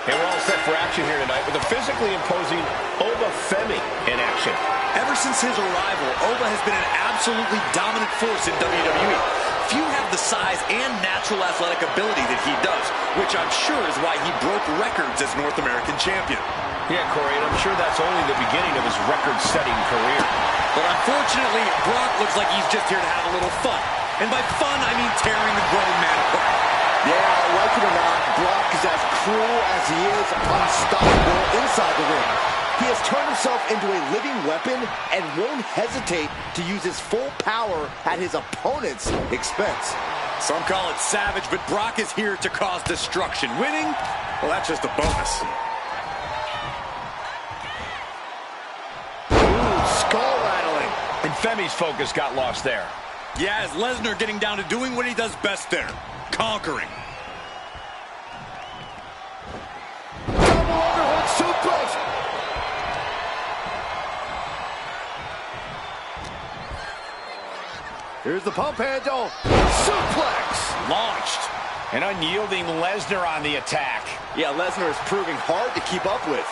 And we're all set for action here tonight with a physically imposing Oba Femi in action. Ever since his arrival, Oba has been an absolutely dominant force in WWE. Few have the size and natural athletic ability that he does, which I'm sure is why he broke records as North American champion. Yeah, Corey, and I'm sure that's only the beginning of his record-setting career. But unfortunately, Brock looks like he's just here to have a little fun. And by fun, I mean tearing a grown man apart. Yeah, like it or not, Brock is as cruel as he is unstoppable inside the ring. He has turned himself into a living weapon and won't hesitate to use his full power at his opponent's expense. Some call it savage, but Brock is here to cause destruction. Winning? Well, that's just a bonus. Ooh, skull rattling. And Femi's focus got lost there. Yeah, as Lesnar getting down to doing what he does best there, conquering. Double overhead suplex. Here's the pump handle. Suplex. Launched. An unyielding Lesnar on the attack. Yeah, Lesnar is proving hard to keep up with.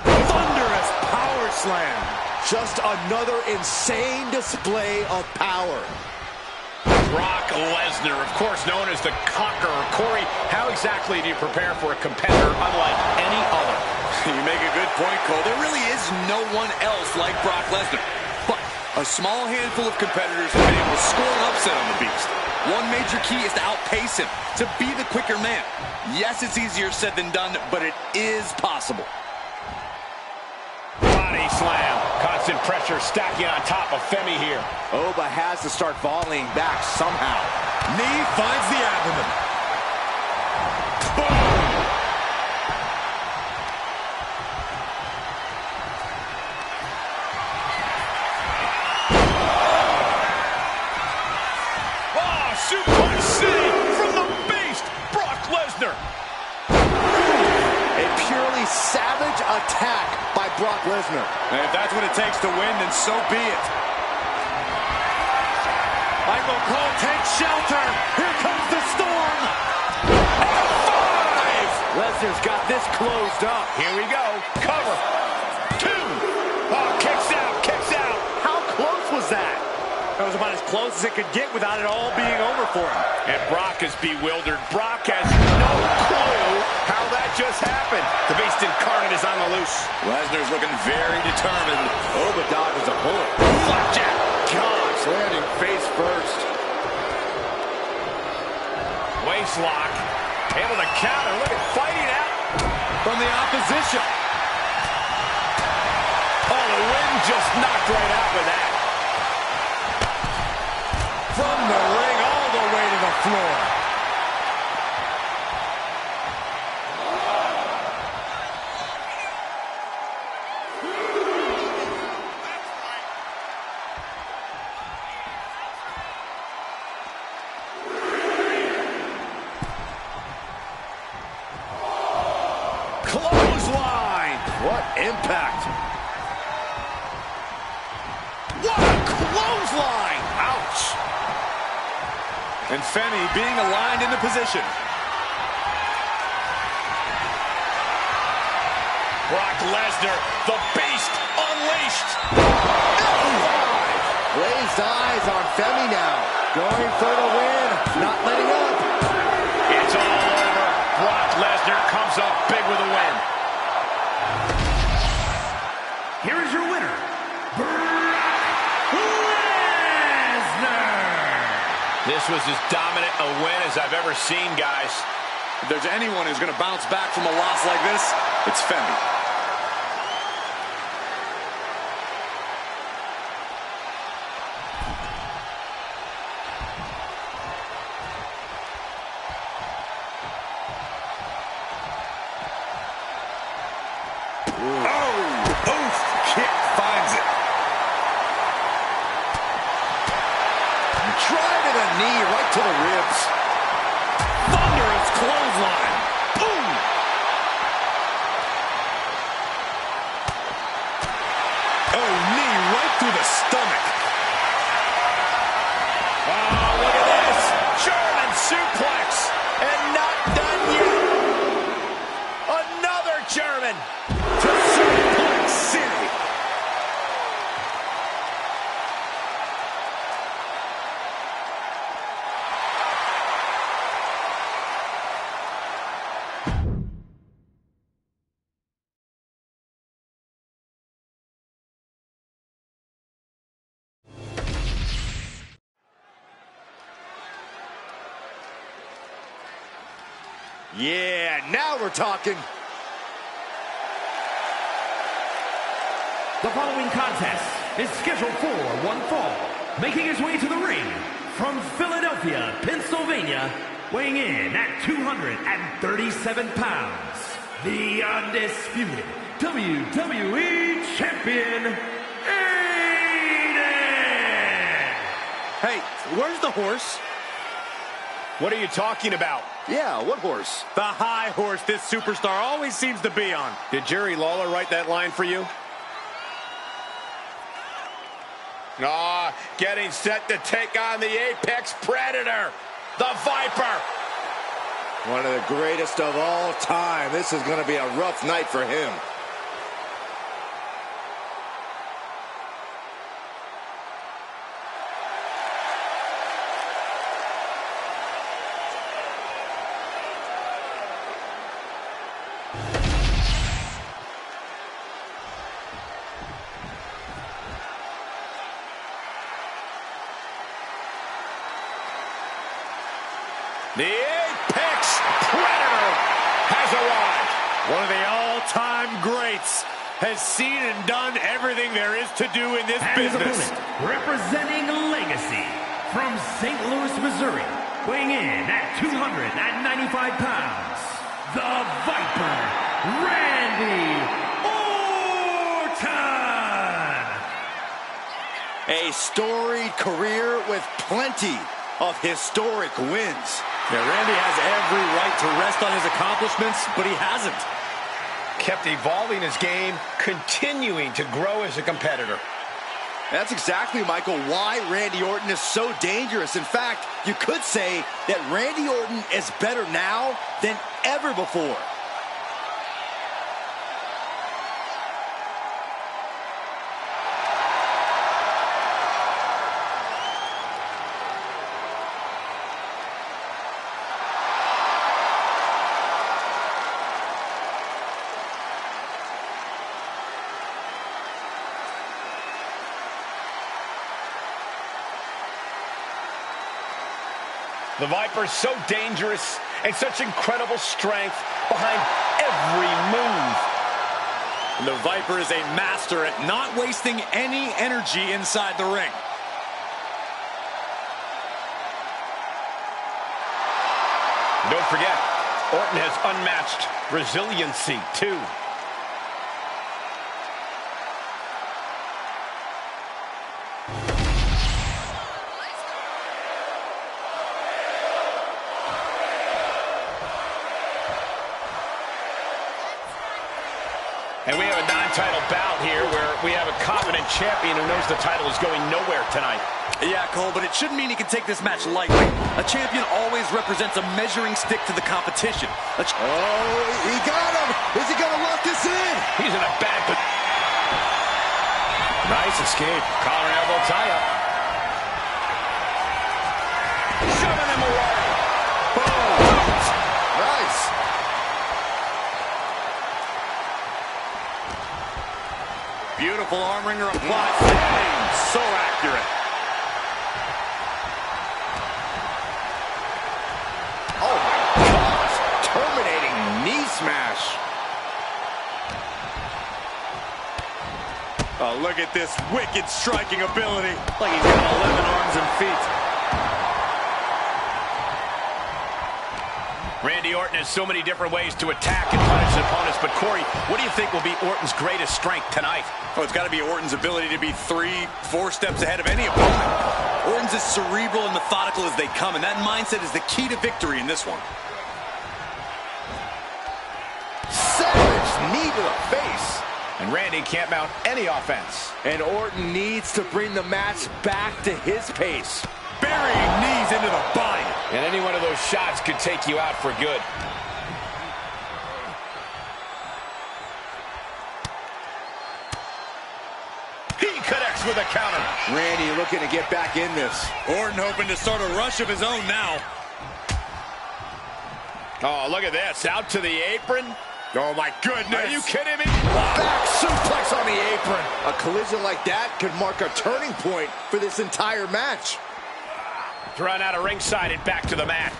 Thunderous power slam. Just another insane display of power. Brock Lesnar, of course known as the Conqueror. Corey, how exactly do you prepare for a competitor unlike any other? You make a good point, Cole. There really is no one else like Brock Lesnar. But a small handful of competitors have been able to score an upset on the Beast. One major key is to outpace him, to be the quicker man. Yes, it's easier said than done, but it is possible. Body slam. Constant pressure stacking on top of Femi here. Oba has to start volleying back somehow. Knee finds the abdomen. Boom! attack by Brock Lesnar. And if that's what it takes to win, then so be it. Michael Cole takes shelter. Here comes the storm. F5! Lesnar's got this closed up. Here we go. Cover. 2. Oh, kicks out, kicks out. How close was that? That was about as close as it could get without it all being over for him. And Brock is bewildered. Brock has no clue how that just happened. The beast incarnate is on the loose. Lesnar's looking very determined. Oh, but dodges a bullet. Flapjack. Gosh, landing face first. Waist lock. Able to counter. Look at fighting out From the opposition. Oh, the wind just knocked right out with that. From the ring all the way to the floor. Clothesline. What impact. What a clothesline. Ouch. And Femi being aligned into position. Brock Lesnar, the beast, unleashed. Glazed eyes on Femi now. Going for the win. Not letting up. It's all over. Brock Lesnar comes up big with a win. Here is your winner, Brock Lesnar. This was as dominant a win as I've ever seen, guys. If there's anyone who's going to bounce back from a loss like this, it's Femi. Knee right to the ribs. Thunderous clothesline. Boom! Oh, knee right through the stomach. Oh, look at this. German suplex. And not done yet. Another German. To Suplex City. Yeah, now we're talking. The following contest is scheduled for one fall. Making his way to the ring from Philadelphia, Pennsylvania, weighing in at 237 pounds, the undisputed WWE Champion, Aiden! Hey, where's the horse? What are you talking about? Yeah, what horse? The high horse this superstar always seems to be on. Did Jerry Lawler write that line for you? Ah, getting set to take on the Apex Predator, the Viper. One of the greatest of all time. This is going to be a rough night for him. The Apex Predator has arrived. One of the all-time greats has seen and done everything there is to do in this And his business. opponent, representing Legacy from St. Louis, Missouri, weighing in at 295 pounds, the Viper, Randy Orton! A storied career with plenty of historic wins. Yeah, Randy has every right to rest on his accomplishments, but he hasn't. Kept evolving his game, continuing to grow as a competitor. That's exactly, Michael, why Randy Orton is so dangerous. In fact, you could say that Randy Orton is better now than ever before. The Viper's so dangerous and such incredible strength behind every move. And the Viper is a master at not wasting any energy inside the ring. Don't forget, Orton has unmatched resiliency, too. And we have a non-title bout here where we have a confident champion who knows the title is going nowhere tonight. Yeah, Cole, but it shouldn't mean he can take this match lightly. A champion always represents a measuring stick to the competition. Oh, he got him! Is he gonna lock this in? He's in a bad position. Nice escape. Collar and elbow tie-up. Shoving him away. Boom! Nice. Beautiful arm wringer applied. So accurate. Oh my gosh. Terminating knee smash. Oh, look at this wicked striking ability. Like he's got 11 arms and feet. Randy Orton has so many different ways to attack and punish his opponents, but Corey, what do you think will be Orton's greatest strength tonight? Oh, it's got to be Orton's ability to be 3-4 steps ahead of any opponent. Orton's as cerebral and methodical as they come, and that mindset is the key to victory in this one. Savage knee to the face. And Randy can't mount any offense. And Orton needs to bring the match back to his pace. Burying knees into the body. And any one of those shots could take you out for good. He connects with a counter. Randy looking to get back in this. Orton hoping to start a rush of his own now. Oh, look at this. Out to the apron. Oh, my goodness. Are you kidding me? Back suplex on the apron. A collision like that could mark a turning point for this entire match. Thrown out of ringside and back to the mat.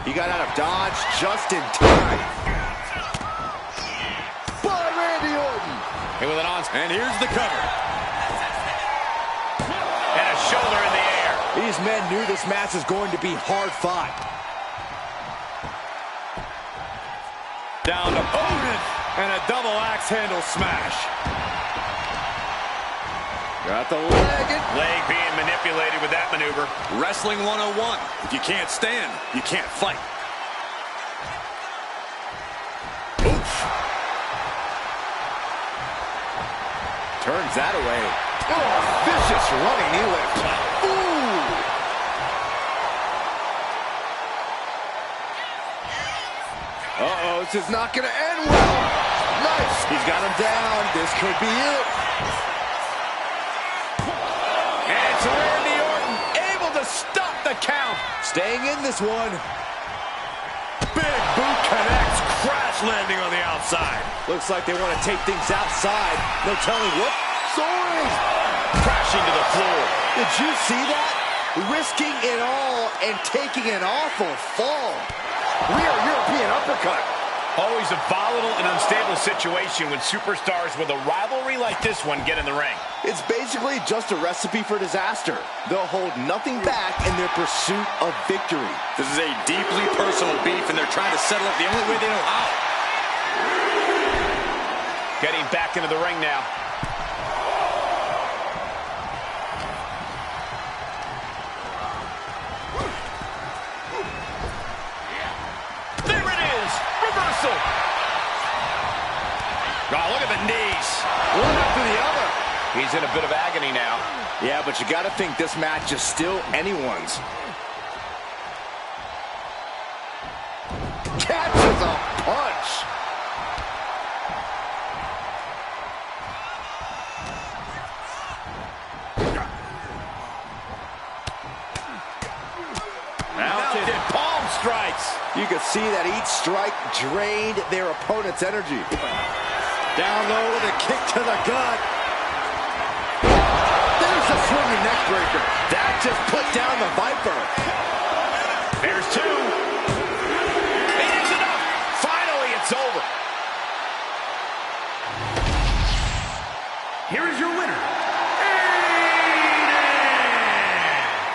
He got out of dodge just in time. By Randy Orton. And with an on. And here's the cover. And a shoulder in the air. These men knew this match was going to be hard fought. Down to Orton. And a double axe handle smash. Got the leg. Leg being manipulated with that maneuver. Wrestling 101. If you can't stand, you can't fight. Oof. Turns that away. Oh, vicious running knee lift. Ooh. Uh-oh, this is not going to end well. Nice. He's got him down. This could be it. And it's Randy Orton able to stop the count. Staying in this one. Big boot connects. Crash landing on the outside. Looks like they want to take things outside. No telling what. Soaring. Crashing to the floor. Did you see that? Risking it all and taking an awful fall. Rear European uppercut. Always a volatile and unstable situation when superstars with a rivalry like this one get in the ring. It's basically just a recipe for disaster. They'll hold nothing back in their pursuit of victory. This is a deeply personal beef, and they're trying to settle it the only way they know how. Getting back into the ring now. There it is! Reversal! He's in a bit of agony now. Yeah, but you got to think this match is still anyone's. Catches a punch. Mounted palm strikes. You can see that each strike drained their opponent's energy. Down low with a kick to the gut. There's a swinging neck breaker. That just put down the Viper. There's two. It is enough. Finally, it's over. Here is your winner.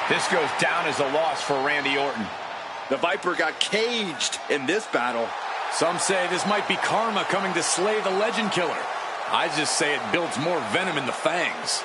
This goes down as a loss for Randy Orton. The Viper got caged in this battle. Some say this might be karma coming to slay the legend killer. I just say it builds more venom in the fangs.